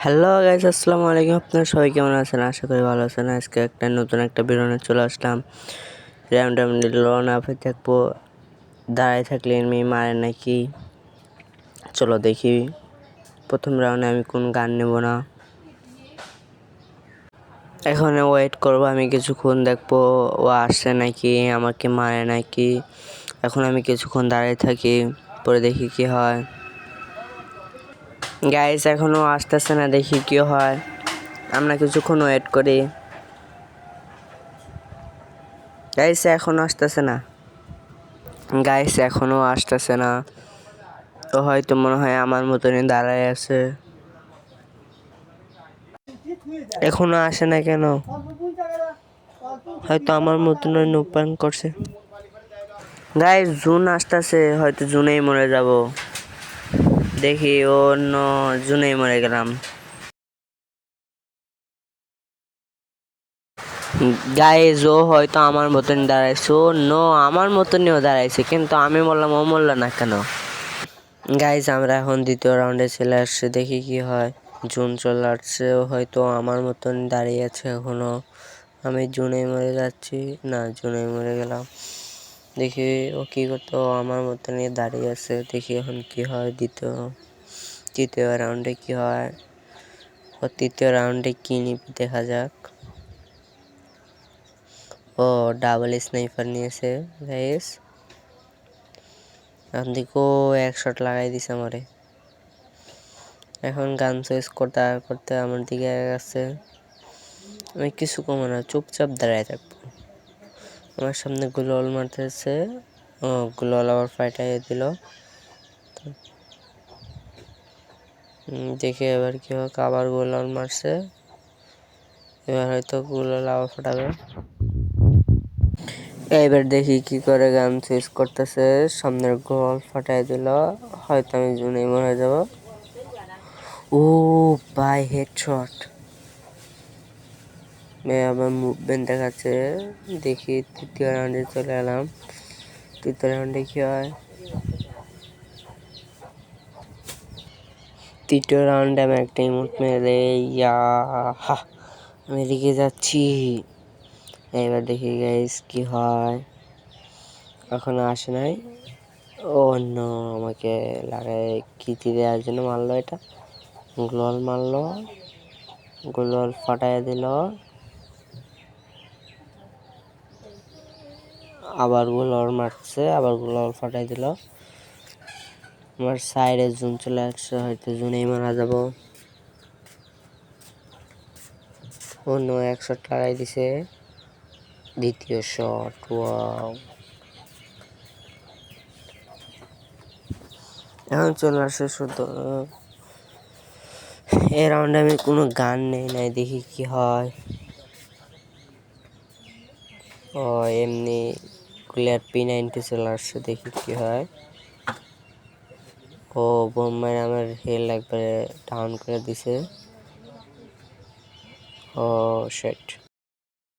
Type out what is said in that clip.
Hello guys, আসসালামু আলাইকুম। আপনারা সবাই কেমন আছেন? আশা করি ভালো আছেন। আজকে নতুন একটা ভিডিও চলে আসলাম। র্যান্ডমলি লোন আপে দেখবো দাঁড়ায় থাকলে এনিমি মারে নাকি। চলো দেখি প্রথম রাউন্ডে আমি কোন গান নেব না। এখন ওয়েট করবো আমি কিছুক্ষণ, দেখবো ও আসছে নাকি, আমাকে মারে নাকি। এখন আমি কিছুক্ষণ দাঁড়িয়ে থাকি, পরে দেখি কি হয়। গাইস এখনো আসতেছে না, দেখি কি হয়। আমরা কিছুক্ষণ ওয়েট করি। গাইস এখনো আসতেছে না, তো হয়তো মনে হয় আমার মতনই দাঁড়ায় আছে। এখনো আসে না কেন? হয়তো আমার মতন নুপান করছে। গাইস জুন আসতেছে, হয়তো জুনেই মরে যাব। দেখি অন্য জুনেই মরে গেলাম। গাইস ও হয়তো আমার মতন দাঁড়াইছে, ও নো আমার মতনইও দাঁড়াইছে, কিন্তু আমি বললাম ও মরল না কেন। গাইস আমরা এখন দ্বিতীয় রাউন্ডে চলে আসছে, দেখি কি হয়। জুন চলে আসছে, ও হয়তো আমার মতন দাঁড়িয়ে আছে এখনো। আমি জুনে মরে যাচ্ছি, না জুনে মরে গেলাম। দেখি ও কি করতো, আমার মতনই দাঁড়িয়ে আছে। দেখি এখন কি হয়। তৃতীয় রাউন্ডে কি হয়, ও তৃতীয় রাউন্ডে কি নিবে দেখা যাক। ও ডাবল স্নাইপার নিয়েছে গাইস। এখন দেখো এক শট লাগাই দিছে আমারে। এখন গান চয়েস করতে আমার দিকে গেছে। আমি কিছু কমো না, চুপচাপ দাঁড়ায় থাকবো। আমার সামনে গুলওয়াল মারতেছে। ও গুলওয়াল আবার ফাইটাই দিল। দেখি এবার কি হোক, আবার গুলওয়াল মারছে। এবার হয়তো গুলওয়াল আবার ফাটাবে। এবার দেখি কি করে, গান চয়েস করতেছে, সামনের গুলওয়াল ফাটাই দিল। হয়তো আমি জুনেই মরে যাব। ও বাই হেডশট। আবার মুভমেন্ট দেখাচ্ছে। দেখি তৃতীয় রাউন্ডে চলে এলাম। তৃতীয় রাউন্ডে কি হয়। তৃতীয় রাউন্ডে আমি একটা ইমোট মেরে আমি রেগে যাচ্ছি। এবার দেখি গাইস কি হয়। এখনো আসে নাই। ও নো, আমাকে লাগায় কিতি দেওয়ার জন্য মারলো। এটা গ্লোয়াল মারলো, গ্লোয়াল ফাটাই দিল। আবার গ্লোয়াল মারছে, আবার গ্লোয়াল ফাটাই দিল। আমার সাইডে জুন চলে আসছে, হয়তো জুনেই মারা যাব। অন্য এক শট লাগাই দিছে, দ্বিতীয় শট। ওয়াও, এখন চলে আসছে শুধু। এই রাউন্ডে আমি কোনো গান নেই নাই, দেখি কি হয়। ও এমনি ক্লিয়ার P90 চলে আসছে, দেখি কি হয়। ও বোম মেরে আমার হেল একবারে ডাউন করে দিছে। ও শিট।